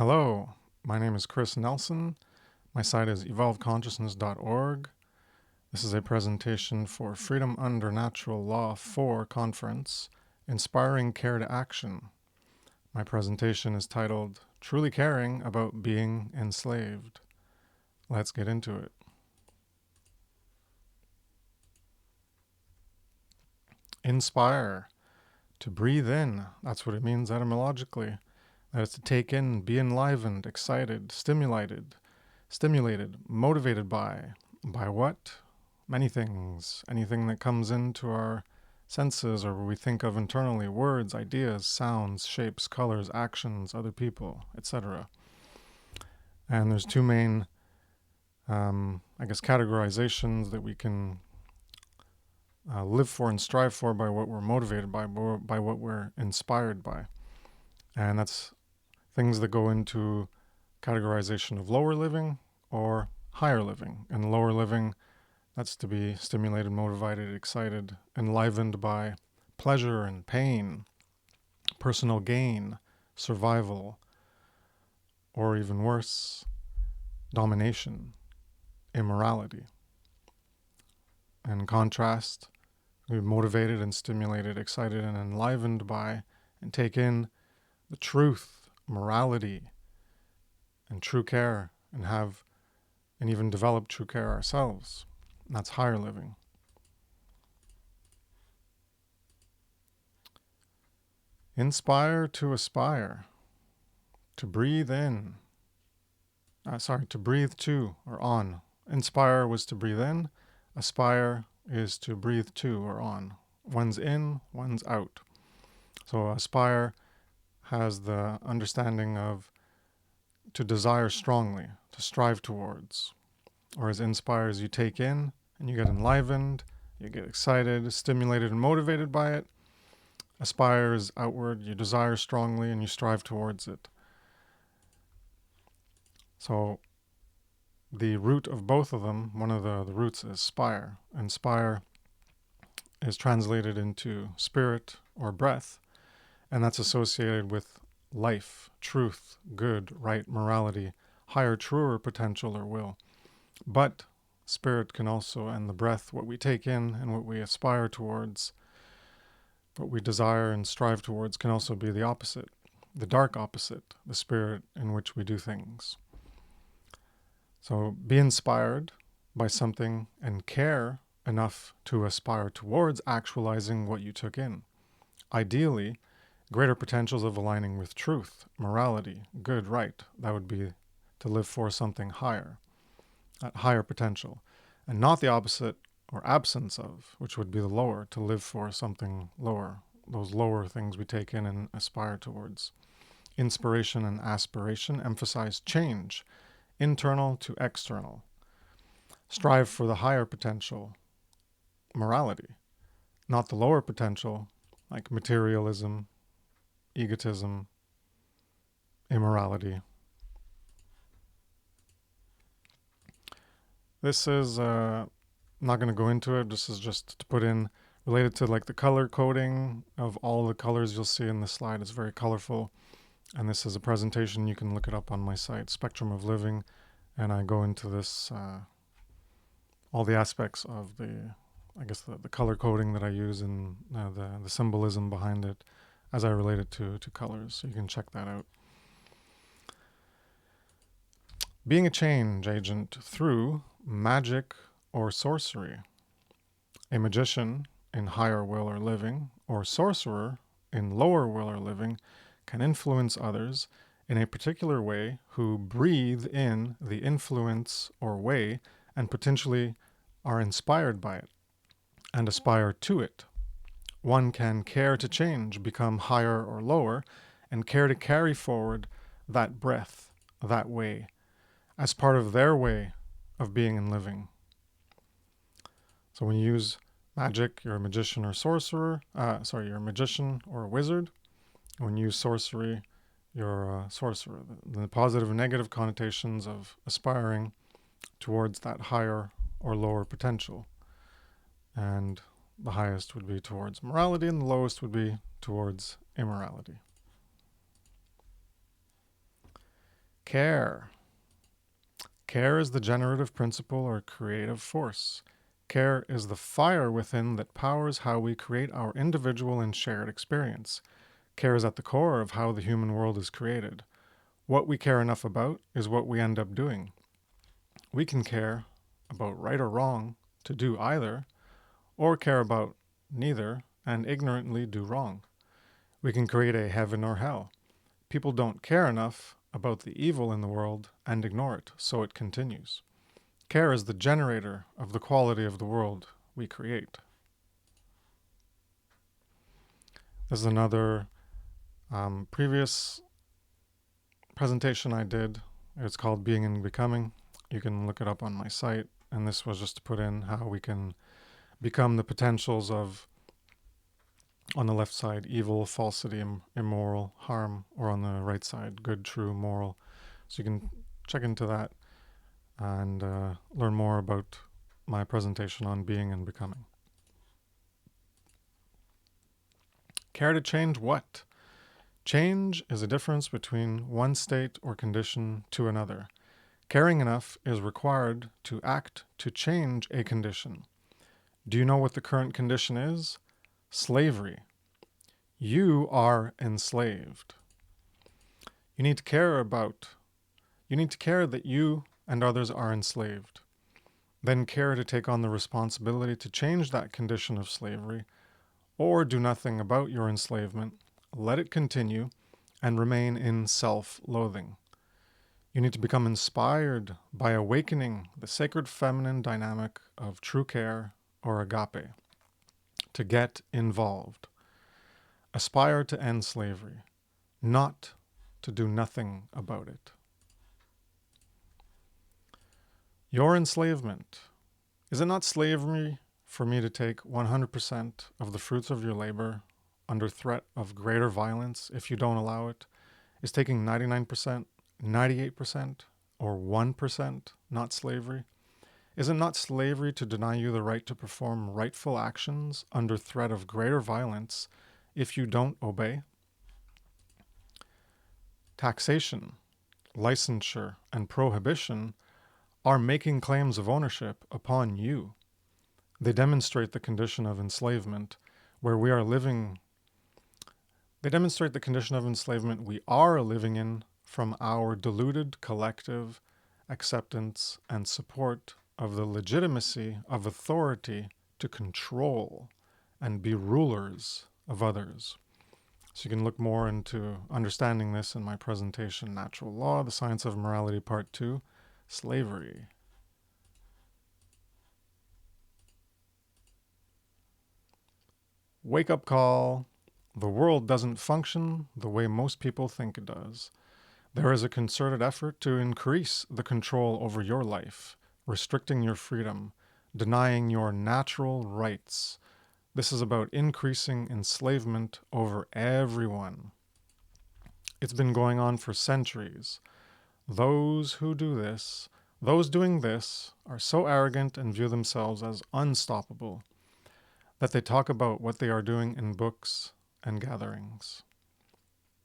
Hello, my name is Kris Nelson. My site is evolvedconsciousness.org. This is a presentation for Freedom Under Natural Law 4 Conference, Inspiring Care to Action. My presentation is titled, Truly Caring About Being Enslaved. Let's get into it. Inspire. To breathe in, that's what it means etymologically. That is to take in, be enlivened, excited, stimulated, motivated by. By what? Many things. Anything that comes into our senses or we think of internally, words, ideas, sounds, shapes, colors, actions, other people, etc. And there's two main, categorizations that we can live for and strive for by what we're motivated by what we're inspired by. And that's things that go into categorization of lower living or higher living. And lower living, that's to be stimulated, motivated, excited, enlivened by pleasure and pain, personal gain, survival, or even worse, domination, immorality. In contrast, we're motivated and stimulated, excited, and enlivened by and take in the truth, morality, and true care, and even develop true care ourselves. And that's higher living. Inspire to aspire. To breathe in. To breathe to or on. Inspire was to breathe in. Aspire is to breathe to or on. One's in, one's out. So aspire has the understanding of to desire strongly, to strive towards. Whereas inspires, you take in and you get enlivened, you get excited, stimulated, and motivated by it. Aspires outward, you desire strongly and you strive towards it. So the root of both of them, one of the roots is spire. And spire is translated into spirit or breath, and that's associated with life, truth, good, right, morality, higher, truer potential or will. But spirit can also, and the breath, what we take in and what we aspire towards, what we desire and strive towards, can also be the opposite, the dark opposite, the spirit in which we do things. So be inspired by something and care enough to aspire towards actualizing what you took in. Ideally, greater potentials of aligning with truth, morality, good, right. That would be to live for something higher, that higher potential, and not the opposite or absence of, which would be the lower, to live for something lower, those lower things we take in and aspire towards. Inspiration and aspiration emphasize change, internal to external. Strive for the higher potential, morality, not the lower potential, like materialism, egotism, immorality. This is, not going to go into it. This is just to put in, related to like the color coding of all the colors you'll see in this slide. It's very colorful. And this is a presentation. You can look it up on my site, Spectrum of Living. And I go into this, all the aspects of the color coding that I use and the symbolism behind it as I relate it to colors. So you can check that out. Being a change agent through magic or sorcery. A magician in higher will or living, or sorcerer in lower will or living, can influence others in a particular way who breathe in the influence or way and potentially are inspired by it and aspire to it. One can care to change, become higher or lower, and care to carry forward that breath, that way, as part of their way of being and living. So when you use magic, you're a magician or sorcerer. You're a magician or a wizard. When you use sorcery, you're a sorcerer. The positive and negative connotations of aspiring towards that higher or lower potential. And the highest would be towards morality, and the lowest would be towards immorality. Care. Care is the generative principle or creative force. Care is the fire within that powers how we create our individual and shared experience. Care is at the core of how the human world is created. What we care enough about is what we end up doing. We can care about right or wrong to do either, or care about neither and ignorantly do wrong. We can create a heaven or hell. People don't care enough about the evil in the world and ignore it, so it continues. Care is the generator of the quality of the world we create. This is another previous presentation I did. It's called Being and Becoming. You can look it up on my site. And this was just to put in how we can become the potentials of, on the left side, evil, falsity, immoral, harm, or on the right side, good, true, moral. So you can check into that and learn more about my presentation on being and becoming. Care to change what? Change is a difference between one state or condition to another. Caring enough is required to act to change a condition. Do you know what the current condition is? Slavery. You are enslaved. You need to care that you and others are enslaved. Then care to take on the responsibility to change that condition of slavery, or do nothing about your enslavement, let it continue, and remain in self-loathing. You need to become inspired by awakening the sacred feminine dynamic of true care or agape, to get involved. Aspire to end slavery, not to do nothing about it. Your enslavement. Is it not slavery for me to take 100% of the fruits of your labor under threat of greater violence if you don't allow it? Is taking 99%, 98%, or 1% not slavery? Is it not slavery to deny you the right to perform rightful actions under threat of greater violence if you don't obey? Taxation, licensure, and prohibition are making claims of ownership upon you. They demonstrate the condition of enslavement where we are living. They demonstrate the condition of enslavement we are living in from our deluded collective acceptance and support of the legitimacy of authority to control and be rulers of others. So you can look more into understanding this in my presentation, Natural Law, the Science of Morality, Part 2, Slavery. Wake-up call. The world doesn't function the way most people think it does. There is a concerted effort to increase the control over your life, restricting your freedom, denying your natural rights. This is about increasing enslavement over everyone. It's been going on for centuries. Those doing this, are so arrogant and view themselves as unstoppable that they talk about what they are doing in books and gatherings.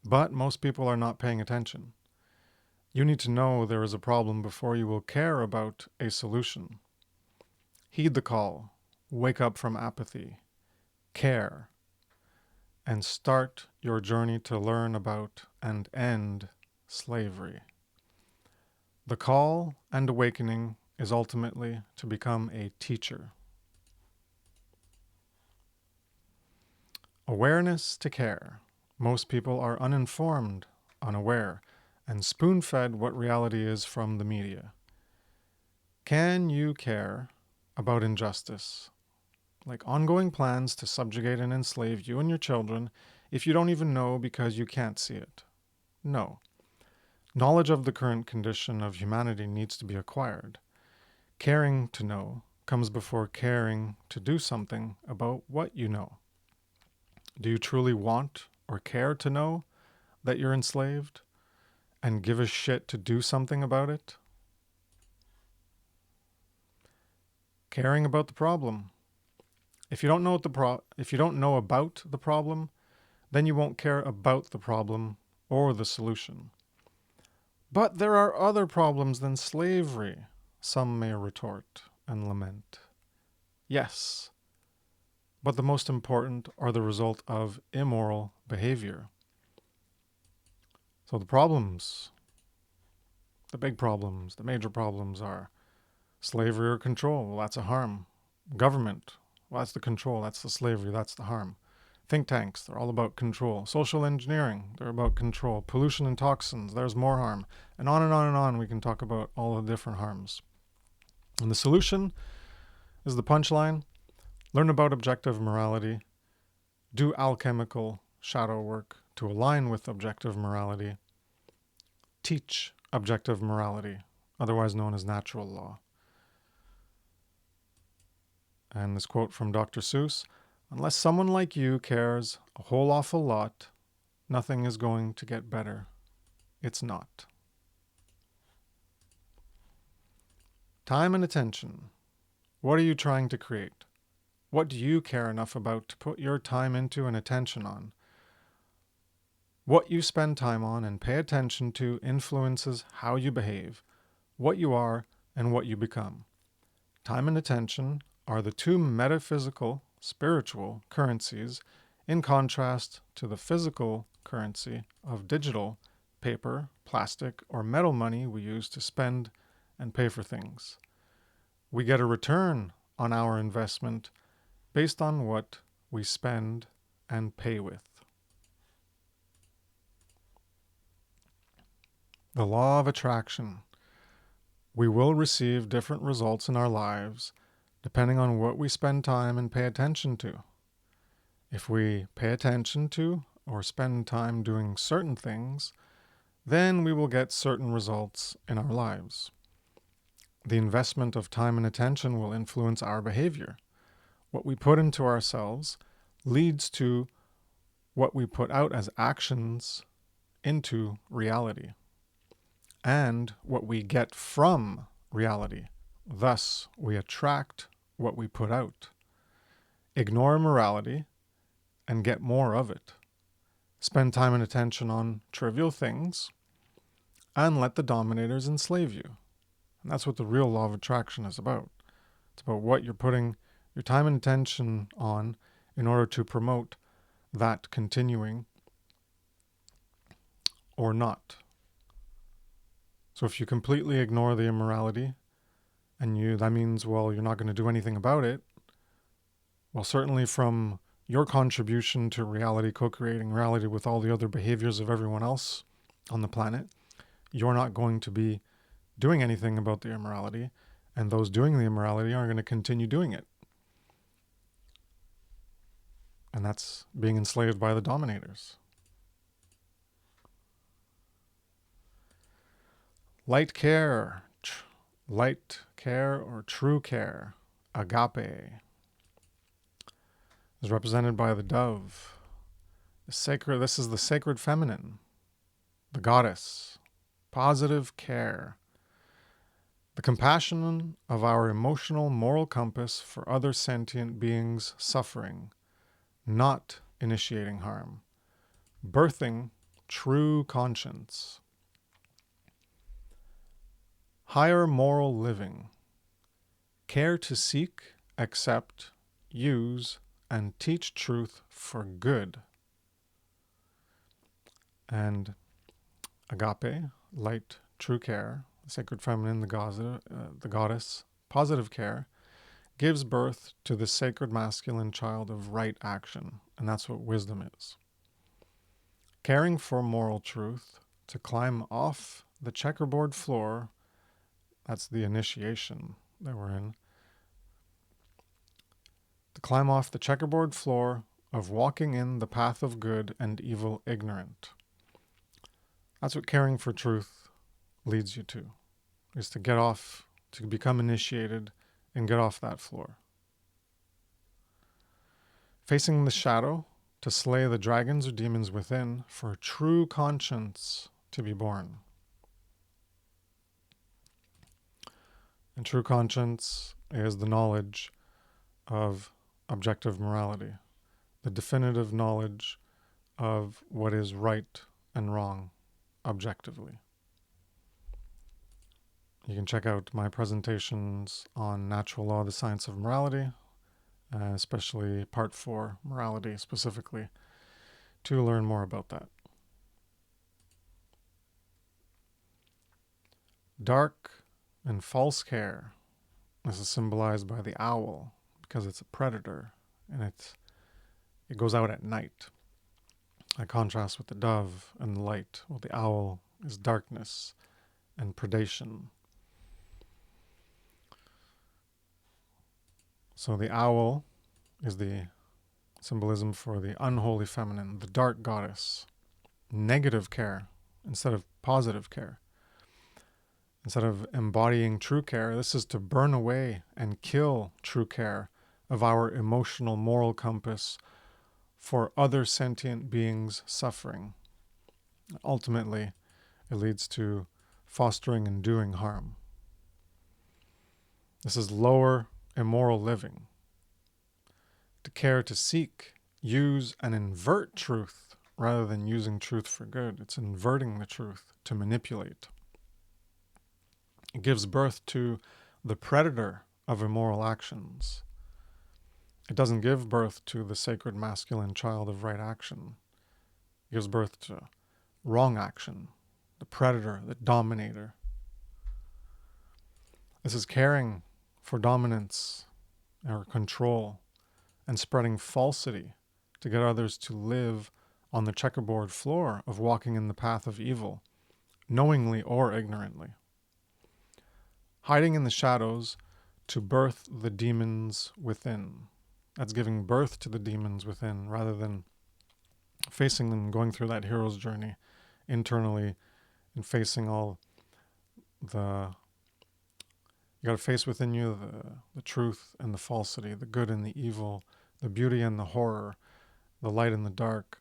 But most people are not paying attention. You need to know there is a problem before you will care about a solution. Heed the call, wake up from apathy, care, and start your journey to learn about and end slavery. The call and awakening is ultimately to become a teacher. Awareness to care. Most people are uninformed, unaware, and spoon-fed what reality is from the media. Can you care about injustice, like ongoing plans to subjugate and enslave you and your children, if you don't even know because you can't see it? No. Knowledge of the current condition of humanity needs to be acquired. Caring to know comes before caring to do something about what you know. Do you truly want or care to know that you're enslaved and give a shit to do something about it? Caring about the problem. If you don't know about the problem, then you won't care about the problem or the solution. But there are other problems than slavery, some may retort and lament. Yes, but the most important are the result of immoral behavior. So the problems, the big problems, the major problems are slavery or control. Well, that's a harm. Government, well, that's the control, that's the slavery, that's the harm. Think tanks, they're all about control. Social engineering, they're about control. Pollution and toxins, there's more harm. And on and on and on, we can talk about all the different harms. And the solution is the punchline. Learn about objective morality. Do alchemical shadow work to align with objective morality. Teach objective morality, otherwise known as natural law. And this quote from Dr. Seuss, unless someone like you cares a whole awful lot, nothing is going to get better. It's not. Time and attention. What are you trying to create? What do you care enough about to put your time into and attention on? What you spend time on and pay attention to influences how you behave, what you are, and what you become. Time and attention are the two metaphysical, spiritual currencies in contrast to the physical currency of digital, paper, plastic, or metal money we use to spend and pay for things. We get a return on our investment based on what we spend and pay with. The law of attraction. We will receive different results in our lives depending on what we spend time and pay attention to. If we pay attention to or spend time doing certain things, then we will get certain results in our lives. The investment of time and attention will influence our behavior. What we put into ourselves leads to what we put out as actions into reality, and what we get from reality. Thus, we attract what we put out. Ignore morality and get more of it. Spend time and attention on trivial things and let the dominators enslave you. And that's what the real law of attraction is about. It's about what you're putting your time and attention on in order to promote that continuing or not. So if you completely ignore the immorality, and that means, well, you're not going to do anything about it. Well, certainly from your contribution to reality, co-creating reality with all the other behaviors of everyone else on the planet, you're not going to be doing anything about the immorality, and those doing the immorality are going to continue doing it. And that's being enslaved by the dominators. Light care or true care, agape, is represented by the dove. This is the sacred feminine, the goddess, positive care, the compassion of our emotional, moral compass for other sentient beings suffering, not initiating harm, birthing true conscience. Higher moral living, care to seek, accept, use, and teach truth for good. And agape, light, true care, the sacred feminine, the goddess, positive care, gives birth to the sacred masculine child of right action. And that's what wisdom is. Caring for moral truth, to climb off the checkerboard floor, that's the initiation that we're in. To climb off the checkerboard floor of walking in the path of good and evil ignorant. That's what caring for truth leads you to, is to get off, to become initiated and get off that floor. Facing the shadow, to slay the dragons or demons within, for a true conscience to be born. And true conscience is the knowledge of objective morality, the definitive knowledge of what is right and wrong objectively. You can check out my presentations on natural law, the science of morality, especially part 4, morality specifically, to learn more about that. Dark and false care. This is symbolized by the owl because it's a predator and it goes out at night. I contrast with the dove and the light. Well, the owl is darkness and predation. So the owl is the symbolism for the unholy feminine, the dark goddess. Negative care instead of positive care. Instead of embodying true care, this is to burn away and kill true care of our emotional, moral compass for other sentient beings' suffering. Ultimately, it leads to fostering and doing harm. This is lower immoral living. To care to seek, use, and invert truth rather than using truth for good. It's inverting the truth to manipulate. It gives birth to the predator of immoral actions. It doesn't give birth to the sacred masculine child of right action. It gives birth to wrong action, the predator, the dominator. This is caring for dominance or control and spreading falsity to get others to live on the checkerboard floor of walking in the path of evil, knowingly or ignorantly. Hiding in the shadows to birth the demons within. That's giving birth to the demons within rather than facing them, going through that hero's journey internally and facing all the... You got to face within you the truth and the falsity, the good and the evil, the beauty and the horror, the light and the dark.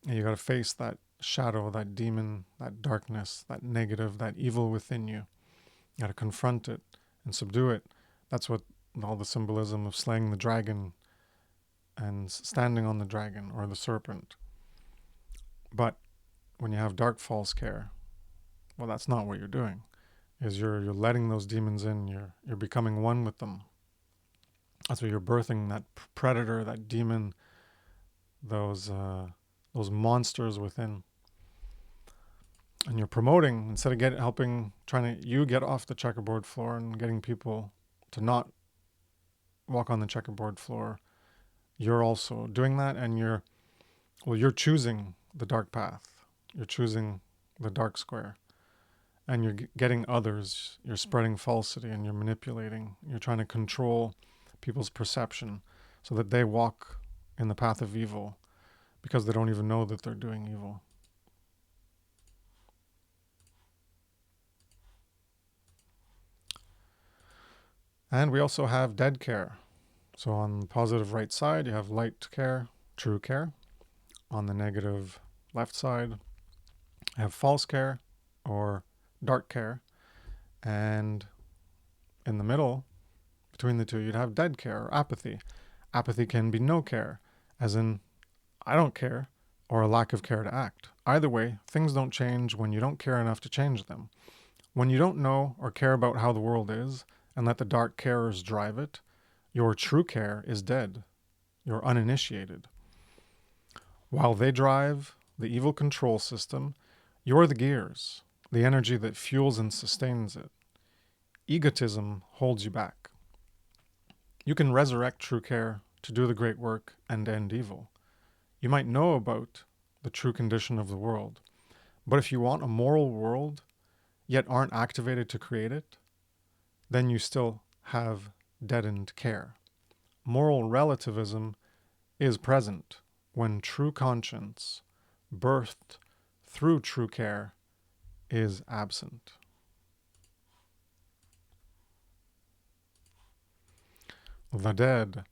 And you got to face that shadow, that demon, that darkness, that negative, that evil within you. You got to confront it and subdue it. That's what all the symbolism of slaying the dragon and standing on the dragon or the serpent. But when you have dark false care, well, that's not what you're doing. Is you're letting those demons in. You're becoming one with them. That's what you're birthing, that predator, that demon, those monsters within. And you're promoting, instead of trying to get off the checkerboard floor and getting people to not walk on the checkerboard floor, you're also doing that, and you're choosing the dark path. You're choosing the dark square. And you're getting others, you're spreading falsity and you're manipulating. You're trying to control people's perception so that they walk in the path of evil because they don't even know that they're doing evil. And we also have dead care. So on the positive right side, you have light care, true care. On the negative left side, you have false care or dark care. And in the middle, between the two, you'd have dead care or apathy. Apathy can be no care, as in, I don't care, or a lack of care to act. Either way, things don't change when you don't care enough to change them. When you don't know or care about how the world is, and let the dark carers drive it, your true care is dead. You're uninitiated. While they drive the evil control system, you're the gears, the energy that fuels and sustains it. Egotism holds you back. You can resurrect true care to do the great work and end evil. You might know about the true condition of the world, but if you want a moral world, yet aren't activated to create it, then you still have deadened care. Moral relativism is present when true conscience, birthed through true care, is absent. The dead.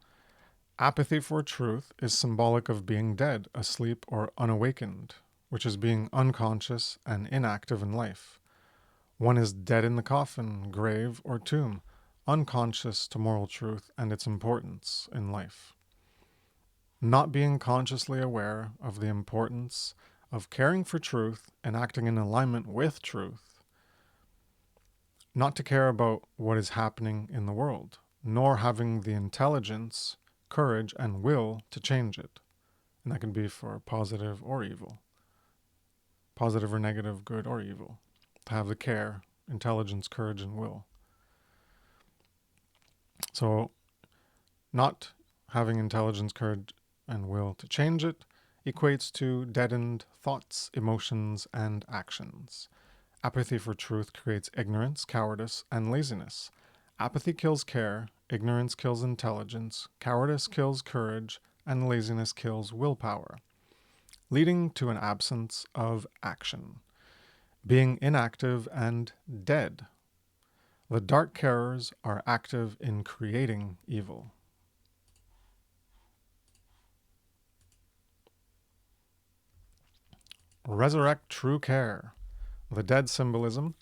Apathy for truth is symbolic of being dead, asleep, or unawakened, which is being unconscious and inactive in life. One is dead in the coffin, grave, or tomb, unconscious to moral truth and its importance in life. Not being consciously aware of the importance of caring for truth and acting in alignment with truth not to care about what is happening in the world, nor having the intelligence, courage, and will to change it. And that can be for positive or evil, positive or negative, good or evil. To have the care, intelligence, courage, and will. So, not having intelligence, courage, and will to change it equates to deadened thoughts, emotions, and actions. Apathy for truth creates ignorance, cowardice, and laziness. Apathy kills care, ignorance kills intelligence, cowardice kills courage, and laziness kills willpower, leading to an absence of action, being inactive and dead. The dark carers are active in creating evil. Resurrect true care. The dead symbolism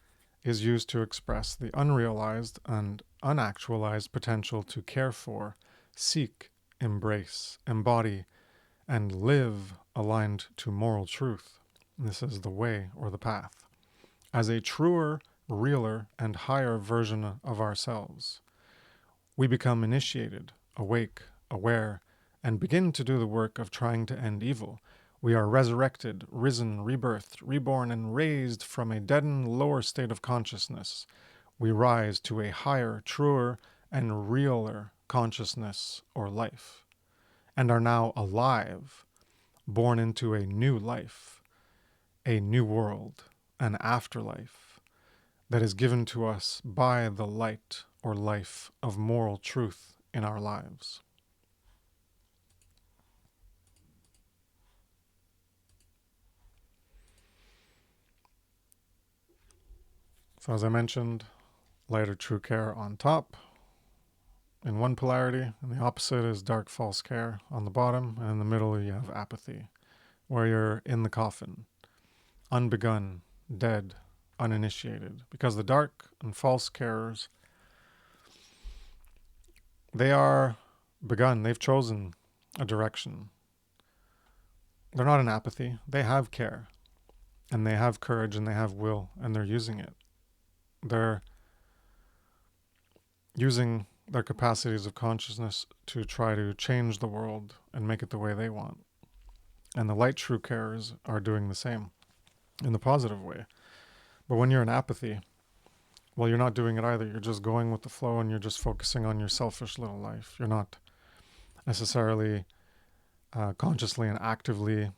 is used to express the unrealized and unactualized potential to care for, seek, embrace, embody, and live aligned to moral truth. This is the way or the path, as a truer, realer, and higher version of ourselves. We become initiated, awake, aware, and begin to do the work of trying to end evil. We are resurrected, risen, rebirthed, reborn, and raised from a deadened lower state of consciousness. We rise to a higher, truer, and realer consciousness or life, and are now alive, born into a new life, a new world, an afterlife that is given to us by the light or life of moral truth in our lives. So as I mentioned, light or true care on top in one polarity, and the opposite is dark false care on the bottom, and in the middle you have apathy, where you're in the coffin, unbegun, dead, uninitiated. Because the dark and false carers, they are begun, they've chosen a direction. They're not in apathy, they have care, and they have courage, and they have will, and they're using it. They're using their capacities of consciousness to try to change the world and make it the way they want. And the light true carers are doing the same in the positive way. But when you're in apathy, well, you're not doing it either. You're just going with the flow and you're just focusing on your selfish little life. You're not necessarily consciously and actively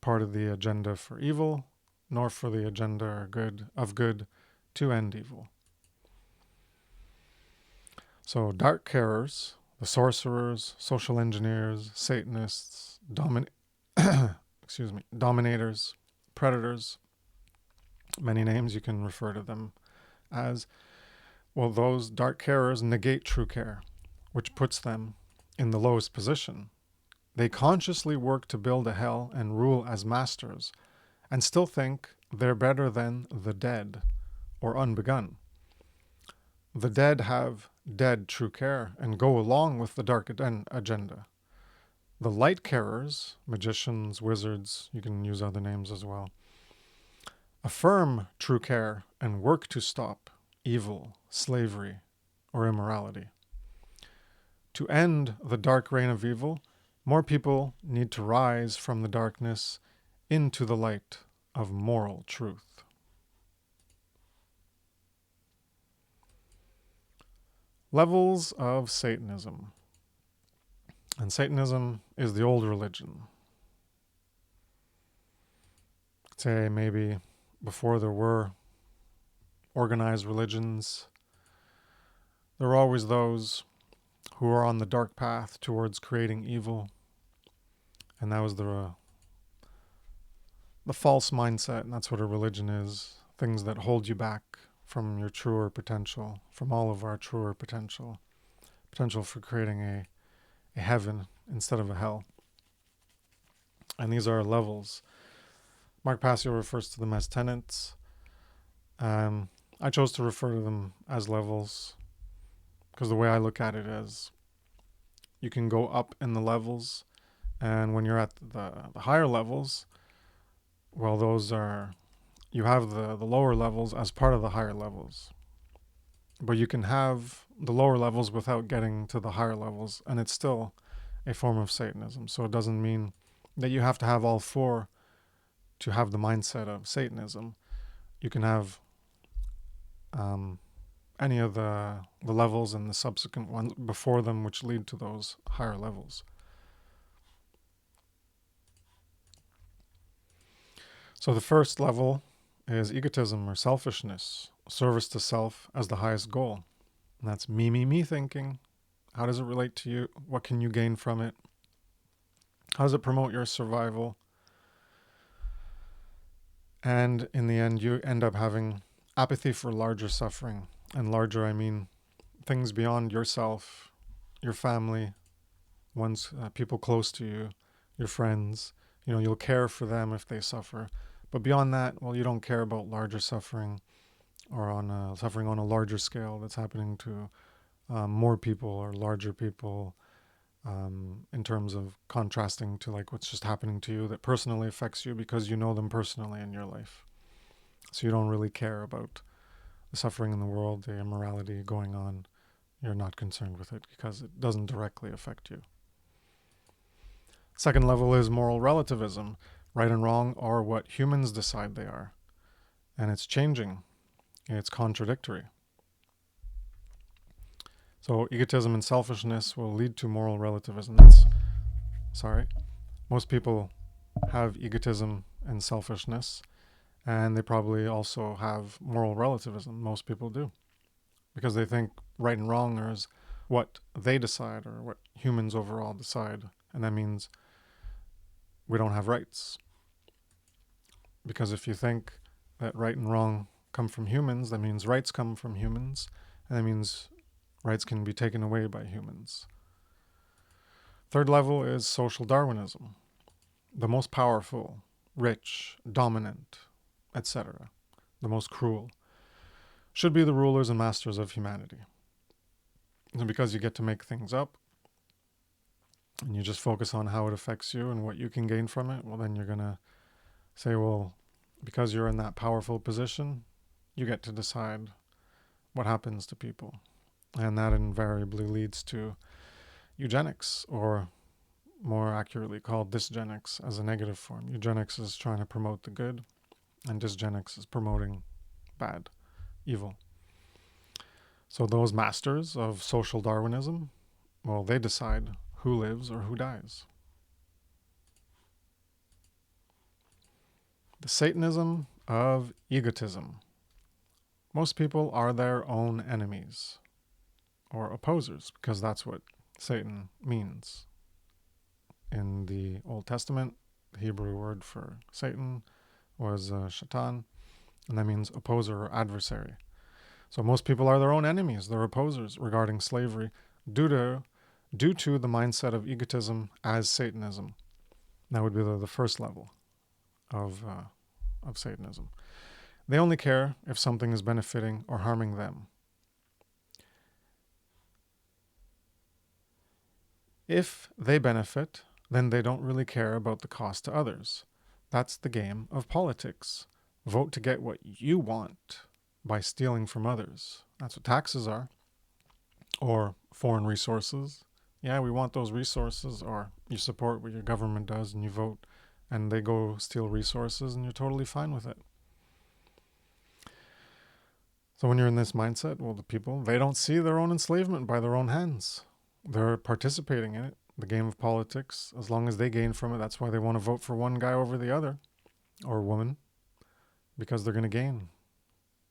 part of the agenda for evil, nor for the agenda of good to end evil. So dark carers, the sorcerers, social engineers, Satanists, dominators, predators, many names you can refer to them as, well, those dark carers negate true care, which puts them in the lowest position. They consciously work to build a hell and rule as masters, and still think they're better than the dead or unbegun. The dead have dead true care and go along with the dark agenda. The light carers, magicians, wizards, you can use other names as well, affirm true care and work to stop evil, slavery, or immorality. To end the dark reign of evil, more people need to rise from the darkness into the light of moral truth. Levels of Satanism. And Satanism is the old religion. Say maybe before there were organized religions, there were always those who were on the dark path towards creating evil. And that was the false mindset, and that's what a religion is. Things that hold you back from your truer potential, from all of our truer potential for creating a heaven instead of a hell. And these are levels. Mark Passio refers to them as tenets. I chose to refer to them as levels because the way I look at it is you can go up in the levels, and when you're at the higher levels, well, those are, you have the lower levels as part of the higher levels. But you can have the lower levels without getting to the higher levels, and it's still a form of Satanism. So it doesn't mean that you have to have all four to have the mindset of Satanism. You can have any of the levels and the subsequent ones before them, which lead to those higher levels. So the first level is egotism or selfishness, service to self as the highest goal. And that's me thinking. How does it relate to you? What can you gain from it? How does it promote your survival? And in the end, you end up having apathy for larger suffering. And larger, I mean things beyond yourself, your family, people close to you, your friends. You'll care for them if they suffer. But beyond that, well, you don't care about larger suffering or on suffering on a larger scale that's happening to more people or larger people, in terms of contrasting to like what's just happening to you that personally affects you because you know them personally in your life. So you don't really care about the suffering in the world, the immorality going on. You're not concerned with it because it doesn't directly affect you. Second level is moral relativism. Right and wrong are what humans decide they are. And it's changing. It's contradictory. So egotism and selfishness will lead to moral relativism. Most people have egotism and selfishness, and they probably also have moral relativism. Most people do, because they think right and wrong is what they decide or what humans overall decide. And that means we don't have rights. Because if you think that right and wrong come from humans, that means rights come from humans, and that means rights can be taken away by humans. Third level is social Darwinism. The most powerful, rich, dominant, etc., the most cruel, should be the rulers and masters of humanity. And because you get to make things up, and you just focus on how it affects you and what you can gain from it, well, then you're going to say, well, because you're in that powerful position, you get to decide what happens to people. And that invariably leads to eugenics, or more accurately called dysgenics as a negative form. Eugenics is trying to promote the good, and dysgenics is promoting bad, evil. So those masters of social Darwinism, well, they decide who lives or who dies. The Satanism of egotism. Most people are their own enemies or opposers, because that's what Satan means. In the Old Testament, the Hebrew word for Satan was shaitan, and that means opposer or adversary. So most people are their own enemies, they're opposers regarding slavery due to the mindset of egotism as Satanism. That would be the first level of Satanism. They only care if something is benefiting or harming them. If they benefit, then they don't really care about the cost to others. That's the game of politics. Vote to get what you want by stealing from others. That's what taxes are. Or foreign resources. Yeah, we want those resources. Or you support what your government does and you vote and they go steal resources and you're totally fine with it. So when you're in this mindset, well, the people, they don't see their own enslavement by their own hands. They're participating in it, the game of politics. As long as they gain from it, that's why they want to vote for one guy over the other, or woman, because they're going to gain.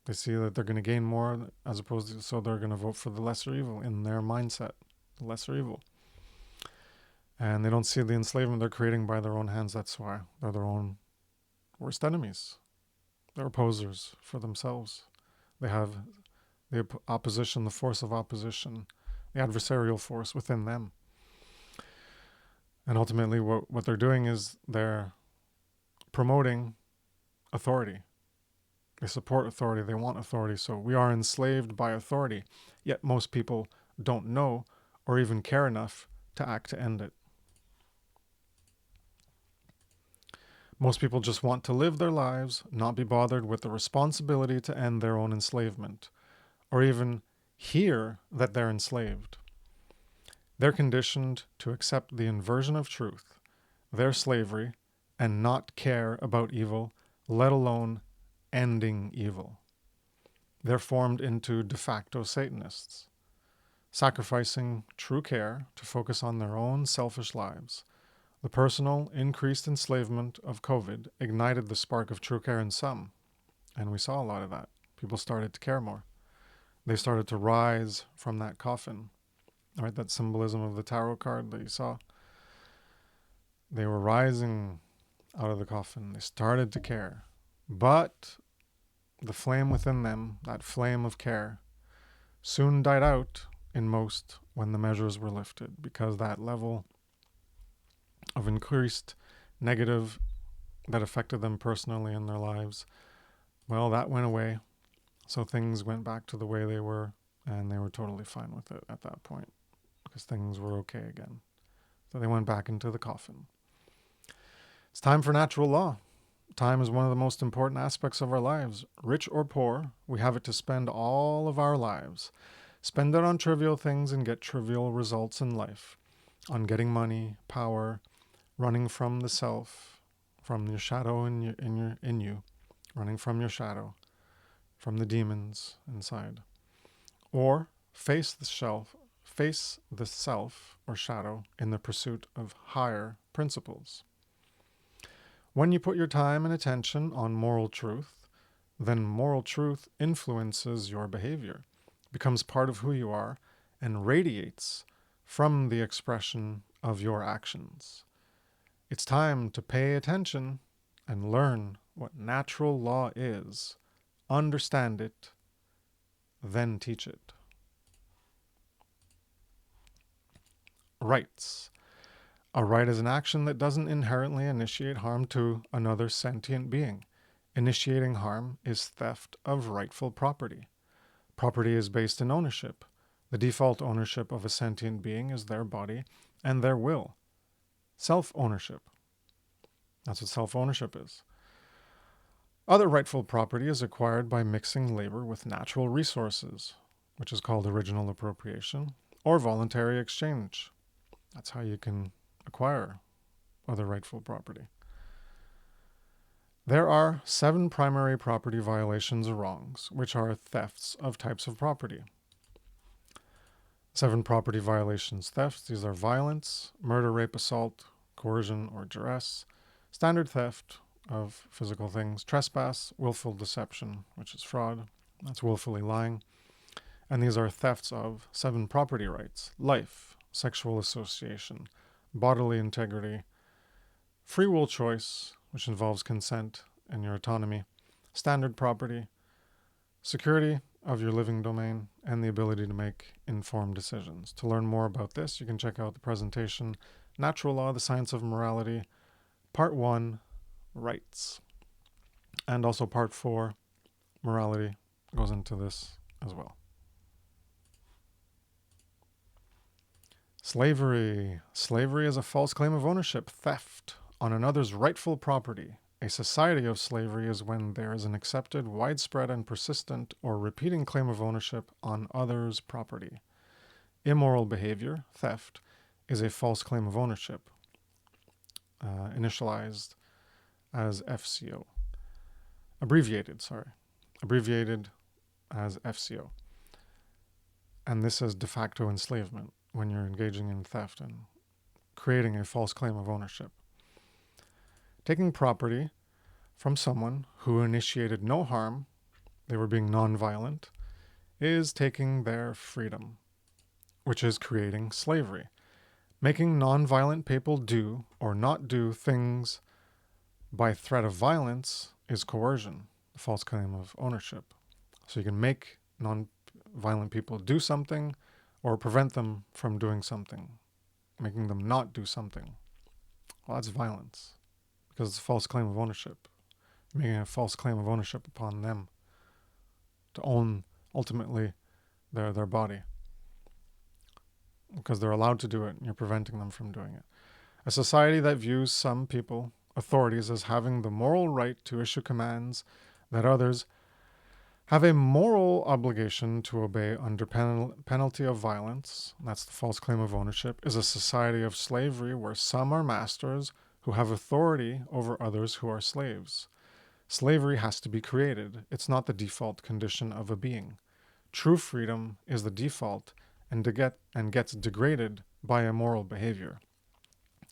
They see that they're going to gain more as opposed to, so they're going to vote for the lesser evil in their mindset, the lesser evil. And they don't see the enslavement they're creating by their own hands. That's why they're their own worst enemies. They're opposers for themselves. They have the opposition, the force of opposition, the adversarial force within them. And ultimately what they're doing is they're promoting authority. They support authority. They want authority. So we are enslaved by authority. Yet most people don't know or even care enough to act to end it. Most people just want to live their lives, not be bothered with the responsibility to end their own enslavement, or even hear that they're enslaved. They're conditioned to accept the inversion of truth, their slavery, and not care about evil, let alone ending evil. They're formed into de facto Satanists, sacrificing true care to focus on their own selfish lives. The personal, increased enslavement of COVID ignited the spark of true care in some, and we saw a lot of that. People started to care more. They started to rise from that coffin. All right, that symbolism of the tarot card that you saw. They were rising out of the coffin. They started to care. But the flame within them, that flame of care, soon died out in most when the measures were lifted, because that level of increased negative that affected them personally in their lives, well, that went away. So things went back to the way they were, and they were totally fine with it at that point, because things were okay again. So they went back into the coffin. It's time for natural law. Time is one of the most important aspects of our lives. Rich or poor, we have it to spend all of our lives. Spend it on trivial things and get trivial results in life. On getting money, power, running from the self, from your shadow in you, running from your shadow, from the demons inside. Or face the self or shadow in the pursuit of higher principles. When you put your time and attention on moral truth, then moral truth influences your behavior, becomes part of who you are, and radiates from the expression of your actions. It's time to pay attention and learn what natural law is, understand it, then teach it. Rights. A right is an action that doesn't inherently initiate harm to another sentient being. Initiating harm is theft of rightful property. Property is based in ownership. The default ownership of a sentient being is their body and their will. Self-ownership. That's what self-ownership is. Other rightful property is acquired by mixing labor with natural resources, which is called original appropriation, or voluntary exchange. That's how you can acquire other rightful property. There are 7 primary property violations or wrongs, which are thefts of types of property. 7 property violations, thefts. These are violence, murder, rape, assault, coercion, or duress, standard theft of physical things, trespass, willful deception, which is fraud. That's willfully lying. And these are thefts of 7 property rights: life, sexual association, bodily integrity, free will choice, which involves consent and your autonomy, standard property, security of your living domain, and the ability to make informed decisions. To learn more about this, you can check out the presentation, Natural Law, the Science of Morality, Part 1, Rights. And also Part 4, Morality, goes into this as well. Slavery. Slavery is a false claim of ownership, theft on another's rightful property. A society of slavery is when there is an accepted, widespread, and persistent or repeating claim of ownership on others' property. Immoral behavior, theft, is a false claim of ownership, initialized as FCO. Abbreviated as FCO. And this is de facto enslavement, when you're engaging in theft and creating a false claim of ownership. Taking property from someone who initiated no harm, they were being nonviolent, is taking their freedom, which is creating slavery. Making nonviolent people do or not do things by threat of violence is coercion, a false claim of ownership. So you can make nonviolent people do something or prevent them from doing something, making them not do something. Well, that's violence, because it's a false claim of ownership. You're making a false claim of ownership upon them to own, ultimately, their body, because they're allowed to do it, and you're preventing them from doing it. A society that views some people, authorities, as having the moral right to issue commands that others have a moral obligation to obey under penalty of violence, that's the false claim of ownership, is a society of slavery where some are masters who have authority over others who are slaves. Slavery has to be created. It's not the default condition of a being. True freedom is the default and gets degraded by immoral behavior.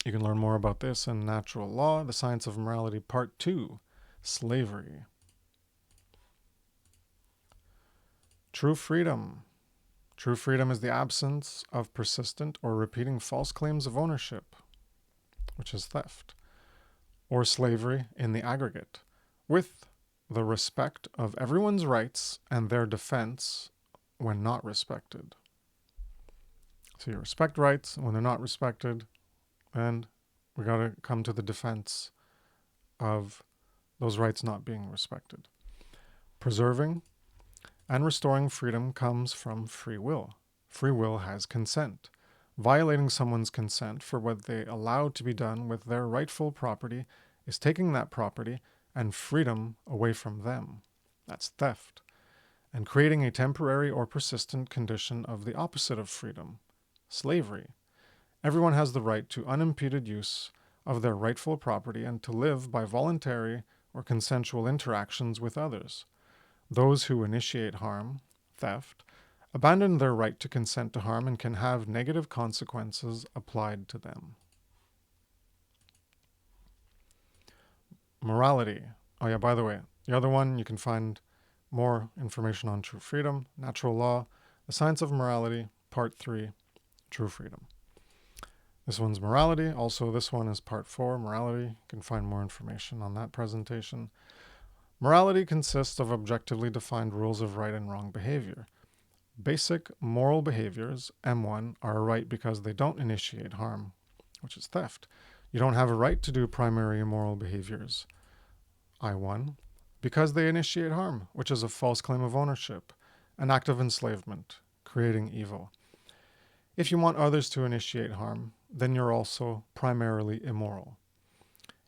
You can learn more about this in Natural Law, The Science of Morality, Part 2, Slavery. True freedom. True freedom is the absence of persistent or repeating false claims of ownership, which is theft, or slavery in the aggregate, with the respect of everyone's rights and their defense when not respected. So you respect rights when they're not respected, and we got to come to the defense of those rights not being respected. Preserving and restoring freedom comes from free will. Free will has consent. Violating someone's consent for what they allow to be done with their rightful property is taking that property and freedom away from them. That's theft. And creating a temporary or persistent condition of the opposite of freedom, slavery. Everyone has the right to unimpeded use of their rightful property and to live by voluntary or consensual interactions with others. Those who initiate harm, theft, abandon their right to consent to harm and can have negative consequences applied to them. Morality. Oh yeah, by the way, the other one, you can find more information on true freedom, Natural Law, The Science of Morality, Part 3, True Freedom. This one's morality. Also, this one is Part 4, Morality. You can find more information on that presentation. Morality consists of objectively defined rules of right and wrong behavior. Basic moral behaviors, M1, are a right because they don't initiate harm, which is theft. You don't have a right to do primary immoral behaviors, I1, because they initiate harm, which is a false claim of ownership, an act of enslavement, creating evil. If you want others to initiate harm, then you're also primarily immoral.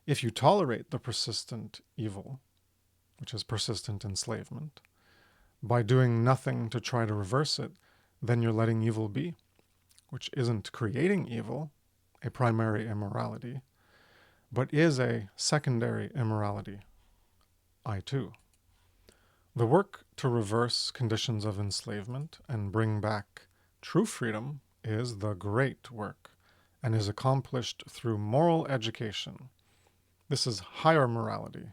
If you tolerate the persistent evil, which is persistent enslavement, by doing nothing to try to reverse it, then you're letting evil be, which isn't creating evil, a primary immorality, but is a secondary immorality, I2. The work to reverse conditions of enslavement and bring back true freedom is the great work and is accomplished through moral education. This is higher morality,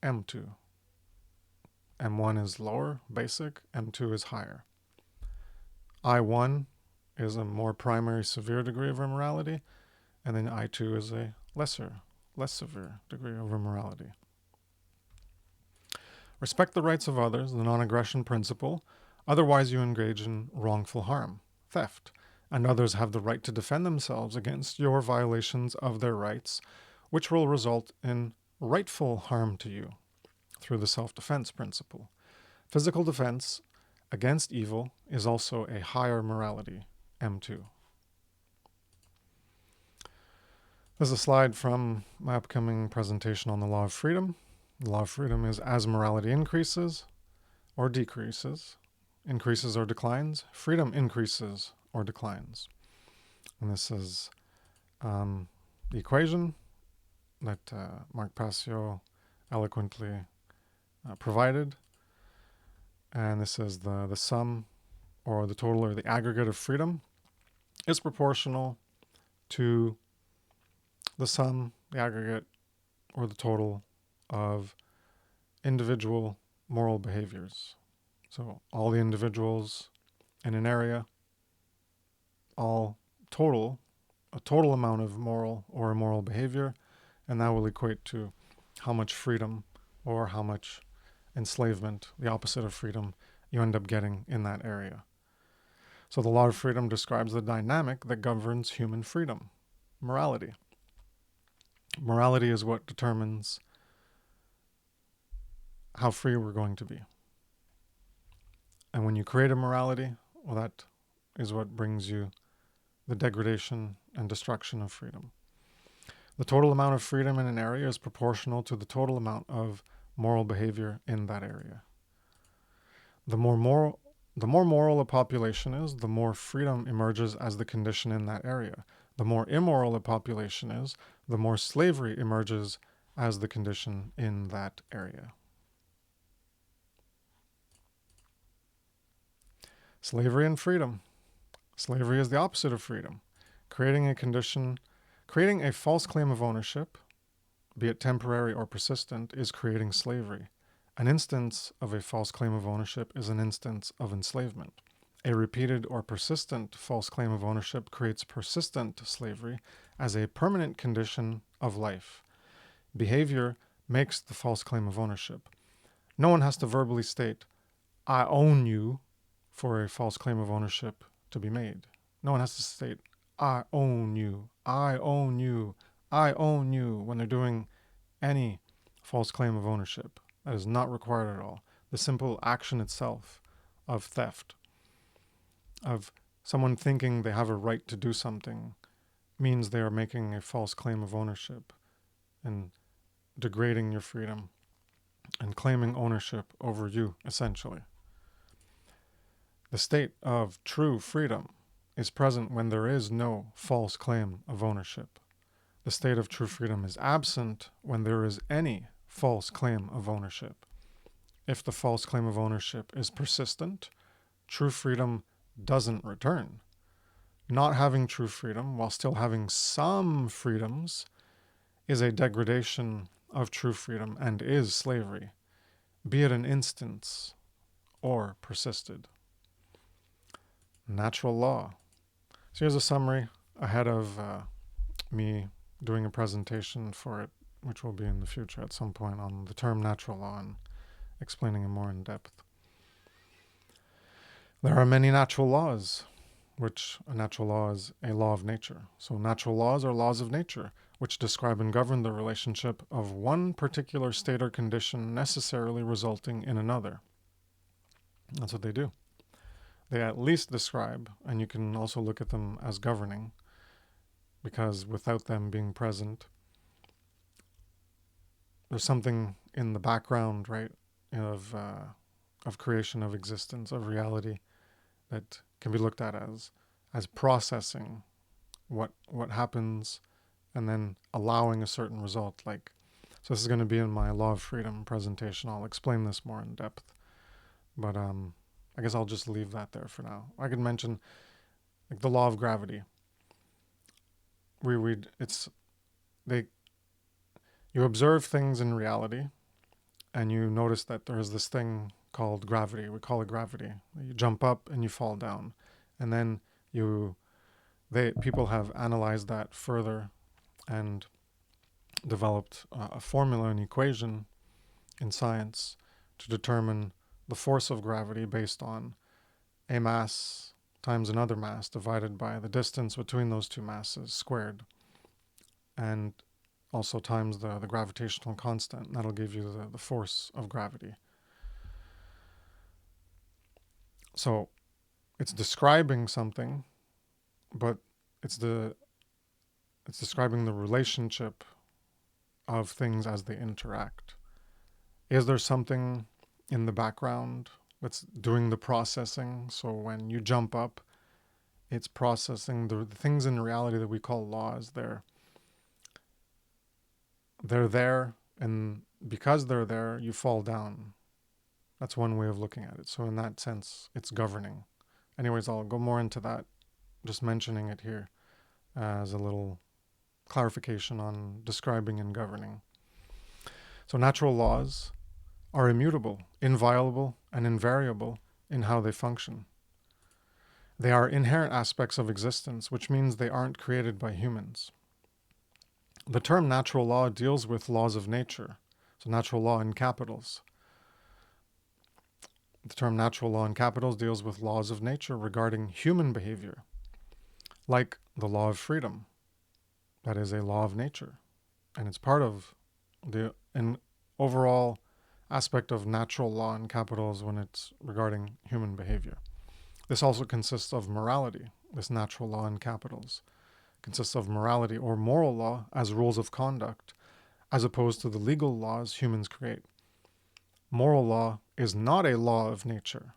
M2. M1 is lower, basic, M2 is higher. I1 is a more primary, severe degree of immorality, and then I2 is a less severe degree of immorality. Respect the rights of others, the non-aggression principle, otherwise you engage in wrongful harm, theft, and others have the right to defend themselves against your violations of their rights, which will result in rightful harm to you through the self-defense principle. Physical defense against evil is also a higher morality, M2. There's a slide from my upcoming presentation on the law of freedom. The law of freedom is as morality increases or decreases, increases or declines, freedom increases or declines. And this is the equation that Mark Passio eloquently provided. And this is the sum or the total or the aggregate of freedom is proportional to the sum, the aggregate, or the total of individual moral behaviors. So all the individuals in an area, all total, a total amount of moral or immoral behavior, and that will equate to how much freedom or how much enslavement, the opposite of freedom, you end up getting in that area. So the law of freedom describes the dynamic that governs human freedom, morality. Morality is what determines how free we're going to be. And when you create a morality, well, that is what brings you the degradation and destruction of freedom. The total amount of freedom in an area is proportional to the total amount of moral behavior in that area. The more moral a population is, the more freedom emerges as the condition in that area. The more immoral a population is, the more slavery emerges as the condition in that area. Slavery and freedom. Slavery is the opposite of freedom. Creating a false claim of ownership, be it temporary or persistent, is creating slavery. An instance of a false claim of ownership is an instance of enslavement. A repeated or persistent false claim of ownership creates persistent slavery as a permanent condition of life. Behavior makes the false claim of ownership. No one has to verbally state, I own you, for a false claim of ownership to be made. No one has to state, I own you, I own you, I own you, when they're doing any false claim of ownership. That is not required at all. The simple action itself of theft, of someone thinking they have a right to do something, means they are making a false claim of ownership and degrading your freedom and claiming ownership over you, essentially. The state of true freedom is present when there is no false claim of ownership. The state of true freedom is absent when there is any false claim of ownership. If the false claim of ownership is persistent, true freedom doesn't return. Not having true freedom while still having some freedoms is a degradation of true freedom and is slavery, be it an instance or persisted. Natural law. So here's a summary ahead of me doing a presentation for it, which will be in the future at some point, on the term natural law and explaining it more in depth. There are many natural laws, which a natural law is a law of nature. So natural laws are laws of nature, which describe and govern the relationship of one particular state or condition necessarily resulting in another. That's what they do. They at least describe, and you can also look at them as governing, because without them being present, there's something in the background, right, of creation, of existence, of reality, that can be looked at as processing what happens and then allowing a certain result. Like, so this is going to be in my Law of Freedom presentation. I'll explain this more in depth, but I guess I'll just leave that there for now. I could mention like the law of gravity. You observe things in reality, and you notice that there is this thing called gravity. We call it gravity. You jump up and you fall down, and then people have analyzed that further and developed a formula, an equation in science to determine the force of gravity based on a mass times another mass divided by the distance between those two masses squared, and also times the gravitational constant. That'll give you the force of gravity. So it's describing something, but it's describing the relationship of things as they interact. Is there something in the background that's doing the processing? So when you jump up, it's processing the things in reality that we call laws. They're there, and because they're there, you fall down. That's one way of looking at it. So in that sense, it's governing. Anyways, I'll go more into that, just mentioning it here as a little clarification on describing and governing. So natural laws are immutable, inviolable, and invariable in how they function. They are inherent aspects of existence, which means they aren't created by humans. The term natural law deals with laws of nature, so natural law in capitals. The term natural law in capitals deals with laws of nature regarding human behavior, like the law of freedom. That is a law of nature, and it's part of an overall aspect of natural law in capitals when it's regarding human behavior. This also consists of morality. This natural law in capitals consists of morality or moral law as rules of conduct, as opposed to the legal laws humans create. Moral law is not a law of nature.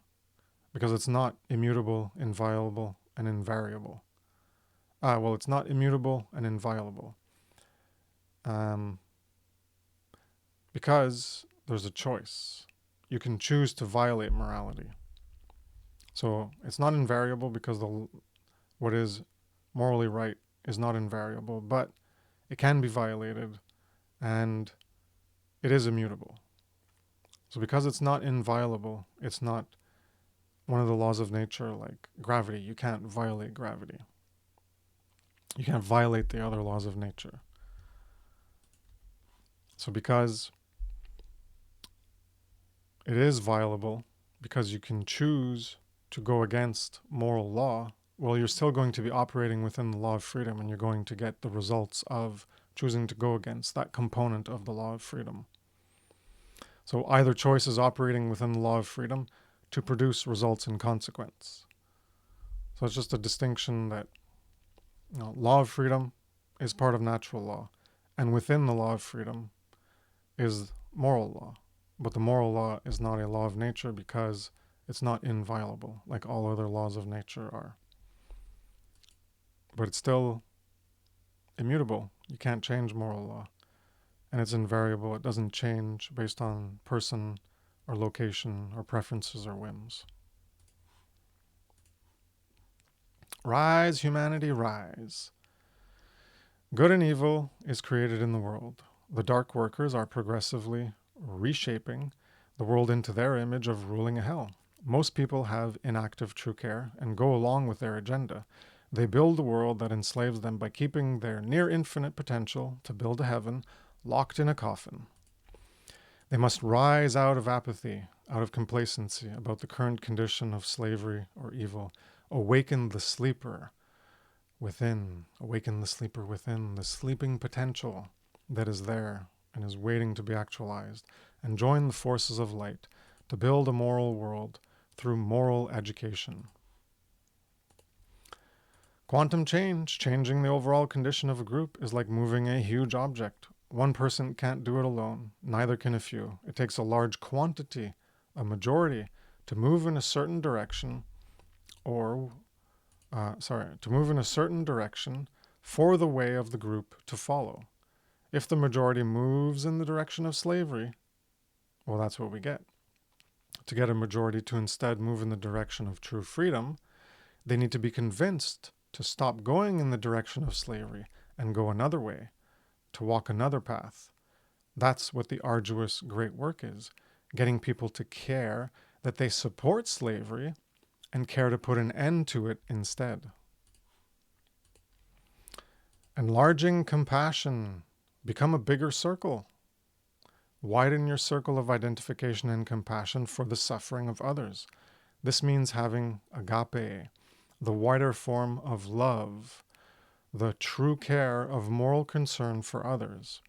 because it's not immutable, inviolable, and invariable. Well, it's not immutable and inviolable. Because there's a choice. You can choose to violate morality. So it's not invariable because what is morally right is not invariable, but it can be violated and it is immutable. So because it's not inviolable, it's not one of the laws of nature like gravity. You can't violate gravity. You can't violate the other laws of nature. So because it is violable, because you can choose to go against moral law, well, you're still going to be operating within the law of freedom, and you're going to get the results of choosing to go against that component of the law of freedom. So either choice is operating within the law of freedom to produce results in consequence. So it's just a distinction that law of freedom is part of natural law, and within the law of freedom is moral law. But the moral law is not a law of nature because it's not inviolable like all other laws of nature are. But it's still immutable. You can't change moral law. And it's invariable. It doesn't change based on person or location or preferences or whims. Rise, humanity, rise. Good and evil is created in the world. The dark workers are progressively reshaping the world into their image of ruling a hell. Most people have inactive true care and go along with their agenda. They build a world that enslaves them by keeping their near infinite potential to build a heaven locked in a coffin. They must rise out of apathy, out of complacency about the current condition of slavery or evil. Awaken the sleeper within, awaken the sleeper within, the sleeping potential that is there and is waiting to be actualized, and join the forces of light to build a moral world through moral education. Quantum change, changing the overall condition of a group, is like moving a huge object. One person can't do it alone, neither can a few. It takes a large quantity, a majority, to move in a certain direction to move in a certain direction for the way of the group to follow. If the majority moves in the direction of slavery, well, that's what we get. To get a majority to instead move in the direction of true freedom, they need to be convinced to stop going in the direction of slavery and go another way, to walk another path. That's what the arduous great work is, getting people to care that they support slavery and care to put an end to it instead. Enlarging compassion. Become a bigger circle. Widen your circle of identification and compassion for the suffering of others. This means having agape, the wider form of love, the true care of moral concern for others.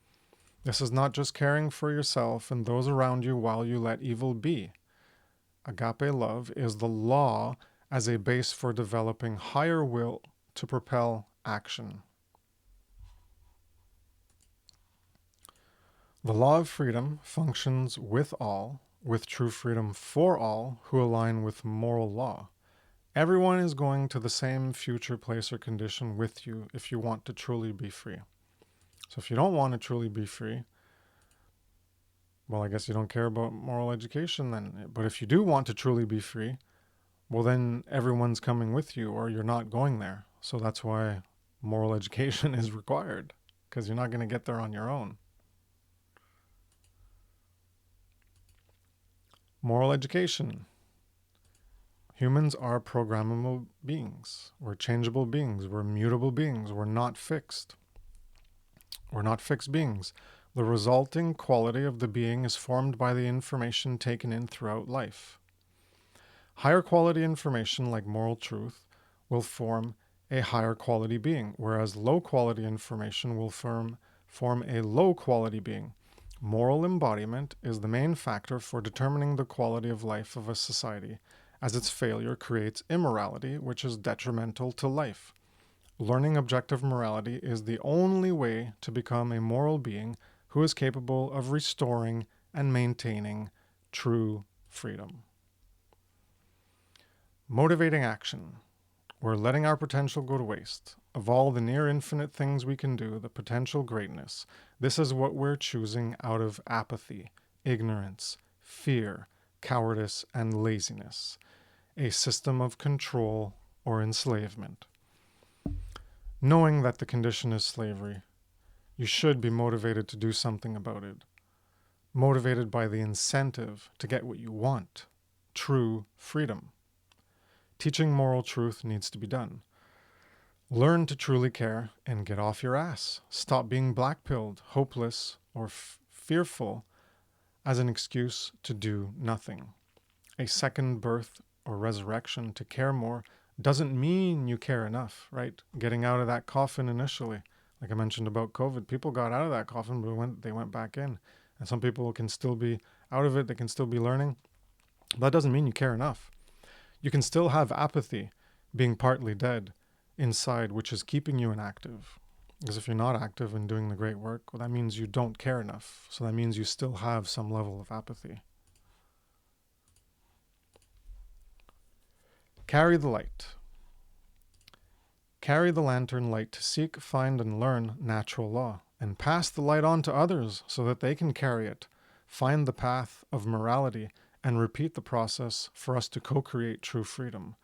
This is not just caring for yourself and those around you while you let evil be. Agape love is the law as a base for developing higher will to propel action. The law of freedom functions with all, with true freedom for all who align with moral law. Everyone is going to the same future place or condition with you if you want to truly be free. So if you don't want to truly be free, well, I guess you don't care about moral education then. But if you do want to truly be free, well, then everyone's coming with you or you're not going there. So that's why moral education is required, because you're not going to get there on your own. Moral education. Humans are programmable beings. We're changeable beings. We're mutable beings. We're not fixed. We're not fixed beings. The resulting quality of the being is formed by the information taken in throughout life. Higher quality information, like moral truth, will form a higher quality being, whereas low quality information will form a low quality being. Moral embodiment is the main factor for determining the quality of life of a society, as its failure creates immorality, which is detrimental to life. Learning objective morality is the only way to become a moral being who is capable of restoring and maintaining true freedom. Motivating action. We're letting our potential go to waste. Of all the near infinite things we can do, the potential greatness, this is what we're choosing out of apathy, ignorance, fear, cowardice, and laziness. A system of control or enslavement. Knowing that the condition is slavery, you should be motivated to do something about it. Motivated by the incentive to get what you want, true freedom. Teaching moral truth needs to be done. Learn to truly care and get off your ass. Stop being black-pilled, hopeless, or fearful as an excuse to do nothing. A second birth or resurrection to care more doesn't mean you care enough, right? Getting out of that coffin initially, like I mentioned about COVID, people got out of that coffin, but they went back in. And some people can still be out of it, they can still be learning. But that doesn't mean you care enough. You can still have apathy, being partly dead, inside, which is keeping you inactive. Because if you're not active and doing the great work, well, that means you don't care enough. So that means you still have some level of apathy. Carry the light. Carry the lantern light to seek, find, and learn natural law, and pass the light on to others so that they can carry it, find the path of morality, and repeat the process for us to co-create true freedom.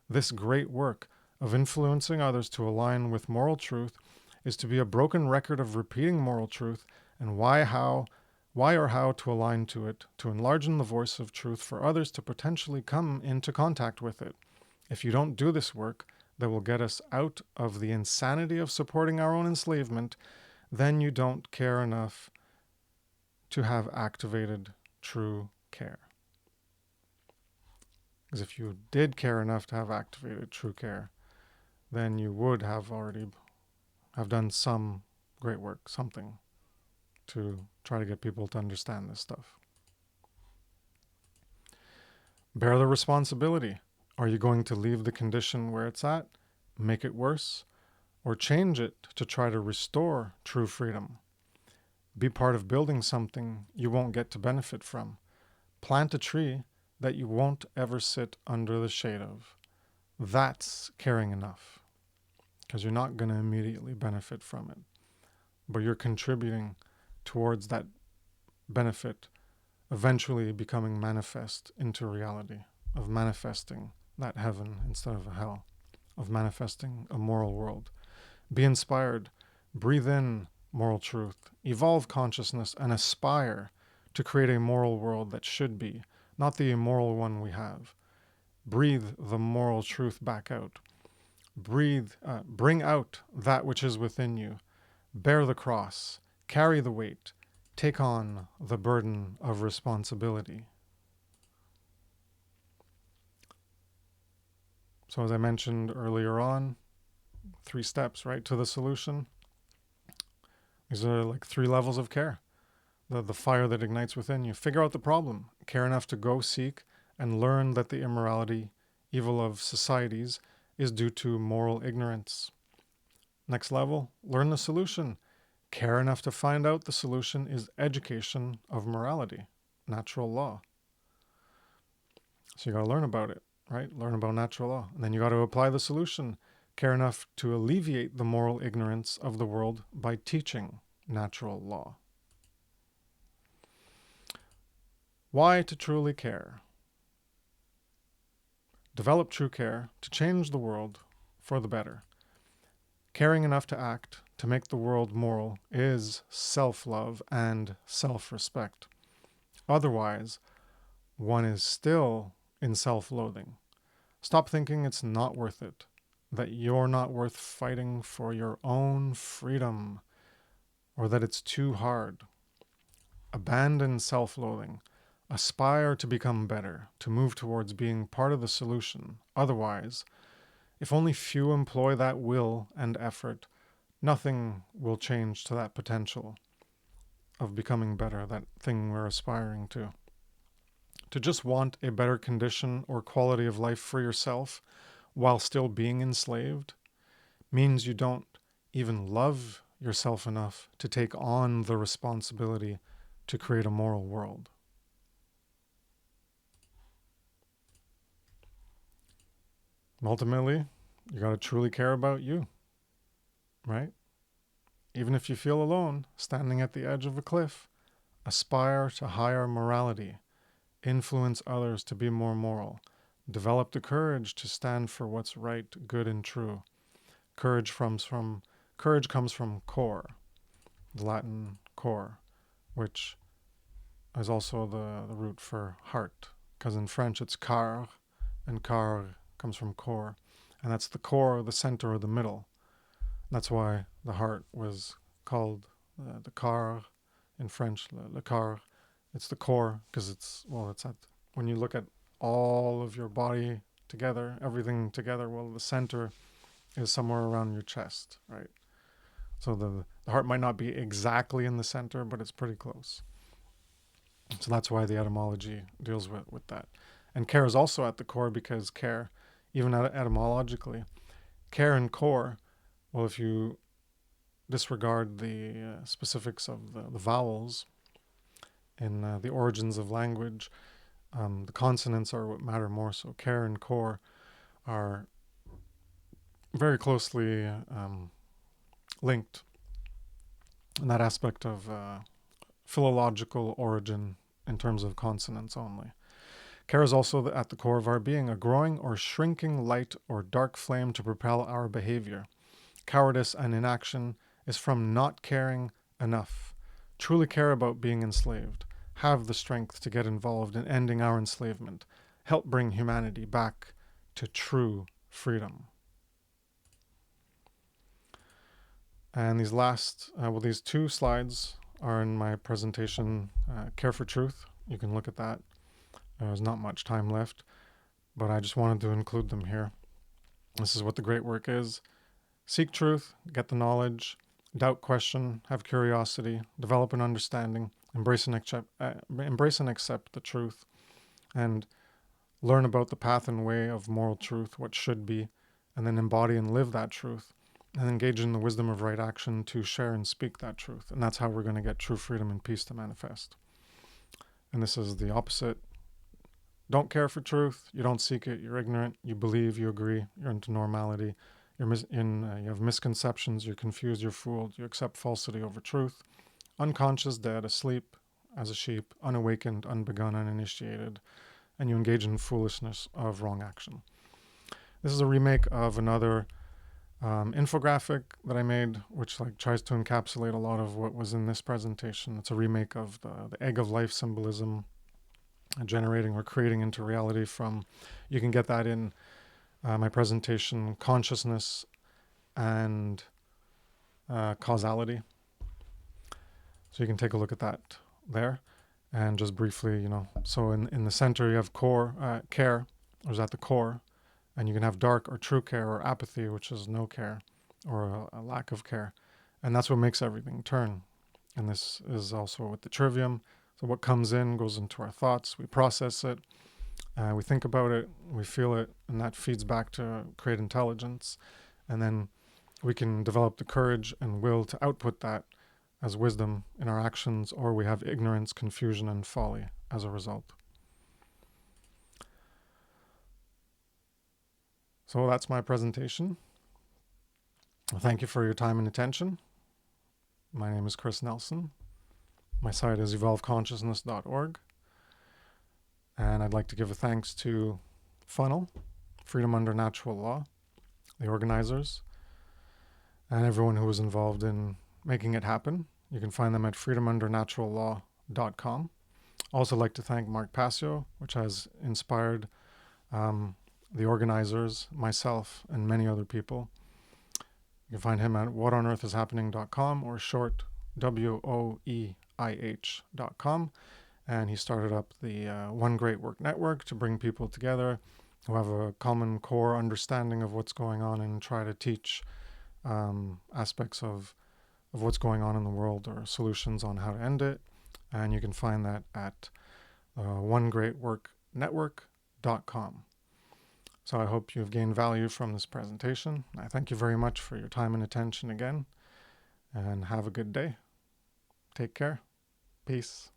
This great work of influencing others to align with moral truth is to be a broken record of repeating moral truth and why or how to align to it, to enlarge the voice of truth for others to potentially come into contact with it. If you don't do this work that will get us out of the insanity of supporting our own enslavement, then you don't care enough to have activated true care. Because if you did care enough to have activated true care, then you would have already have done some great work, something, to try to get people to understand this stuff. Bear the responsibility. Are you going to leave the condition where it's at, make it worse, or change it to try to restore true freedom? Be part of building something you won't get to benefit from. Plant a tree that you won't ever sit under the shade of. That's caring enough, because you're not going to immediately benefit from it, but you're contributing towards that benefit eventually becoming manifest into reality, of manifesting that heaven instead of a hell, of manifesting a moral world. Be inspired, breathe in moral truth, evolve consciousness, and aspire to create a moral world that should be, not the immoral one we have. Breathe the moral truth back out. Bring out that which is within you. Bear the cross, carry the weight, take on the burden of responsibility. So as I mentioned earlier on, 3 steps, right, to the solution. These are like 3 levels of care. The fire that ignites within you. Figure out the problem. Care enough to go seek and learn that the immorality, evil of societies, is due to moral ignorance. Next level, learn the solution. Care enough to find out the solution is education of morality, natural law. So you got to learn about it, right? Learn about natural law. And then you got to apply the solution. Care enough to alleviate the moral ignorance of the world by teaching natural law. Why to truly care? Develop true care to change the world for the better. Caring enough to act to make the world moral is self-love and self-respect. Otherwise, one is still in self-loathing. Stop thinking it's not worth it, that you're not worth fighting for your own freedom, or that it's too hard. Abandon self-loathing. Aspire to become better, to move towards being part of the solution. Otherwise, if only few employ that will and effort, nothing will change to that potential of becoming better, that thing we're aspiring to. To just want a better condition or quality of life for yourself while still being enslaved means you don't even love yourself enough to take on the responsibility to create a moral world. Ultimately, you got to truly care about you, right? Even if you feel alone, standing at the edge of a cliff, aspire to higher morality, influence others to be more moral, develop the courage to stand for what's right, good, and true. Courage comes from cor, the Latin cor, which is also the root for heart, because in French it's car, and car comes from core, and that's the core, the center, or the middle. That's why the heart was called the car in French, le car. It's the core because it's at, when you look at all of your body together, everything together, well, the center is somewhere around your chest, right? So the heart might not be exactly in the center, but it's pretty close. So that's why the etymology deals with that. And care is also at the core because care, even etymologically, care and core, well, if you disregard the specifics of the vowels in the origins of language, the consonants are what matter more. So care and core are very closely linked in that aspect of philological origin in terms of consonants only. Care is also at the core of our being, a growing or shrinking light or dark flame to propel our behavior. Cowardice and inaction is from not caring enough. Truly care about being enslaved. Have the strength to get involved in ending our enslavement. Help bring humanity back to true freedom. And these two slides are in my presentation, Care for Truth. You can look at that. There's not much time left, but I just wanted to include them here. This is what the great work is. Seek truth, get the knowledge, doubt, question, have curiosity, develop an understanding, embrace and accept the truth, and learn about the path and way of moral truth, what should be, and then embody and live that truth, and engage in the wisdom of right action to share and speak that truth. And that's how we're going to get true freedom and peace to manifest. And this is the opposite. Don't care for truth. You don't seek it. You're ignorant. You believe. You agree. You're into normality. You have misconceptions. You're confused. You're fooled. You accept falsity over truth. Unconscious, dead, asleep as a sheep, unawakened, unbegun, uninitiated, and you engage in foolishness of wrong action. This is a remake of another infographic that I made, which tries to encapsulate a lot of what was in this presentation. It's a remake of the egg of life symbolism, generating or creating into reality from, you can get that in my presentation, Consciousness and Causality. So you can take a look at that there. And just briefly, so in the center you have care, or is at the core, and you can have dark or true care, or apathy, which is no care, or a lack of care. And that's what makes everything turn. And this is also with the trivium. So what comes in goes into our thoughts. We process it. We think about it. We feel it. And that feeds back to create intelligence. And then we can develop the courage and will to output that as wisdom in our actions, or we have ignorance, confusion, and folly as a result. So that's my presentation. Thank you for your time and attention. My name is Kris Nelson. My site is evolveconsciousness.org. And I'd like to give a thanks to FUNL, Freedom Under Natural Law, the organizers, and everyone who was involved in making it happen. You can find them at freedomundernaturalllaw.com. Also like to thank Mark Passio, which has inspired the organizers, myself, and many other people. You can find him at whatonearthishappening.com, or short, WOEIH.com. And he started up the One Great Work Network to bring people together who have a common core understanding of what's going on and try to teach aspects of what's going on in the world, or solutions on how to end it. And you can find that at onegreatworknetwork.com. So I hope you've gained value from this presentation. I thank you very much for your time and attention again, and have a good day. Take care. Peace.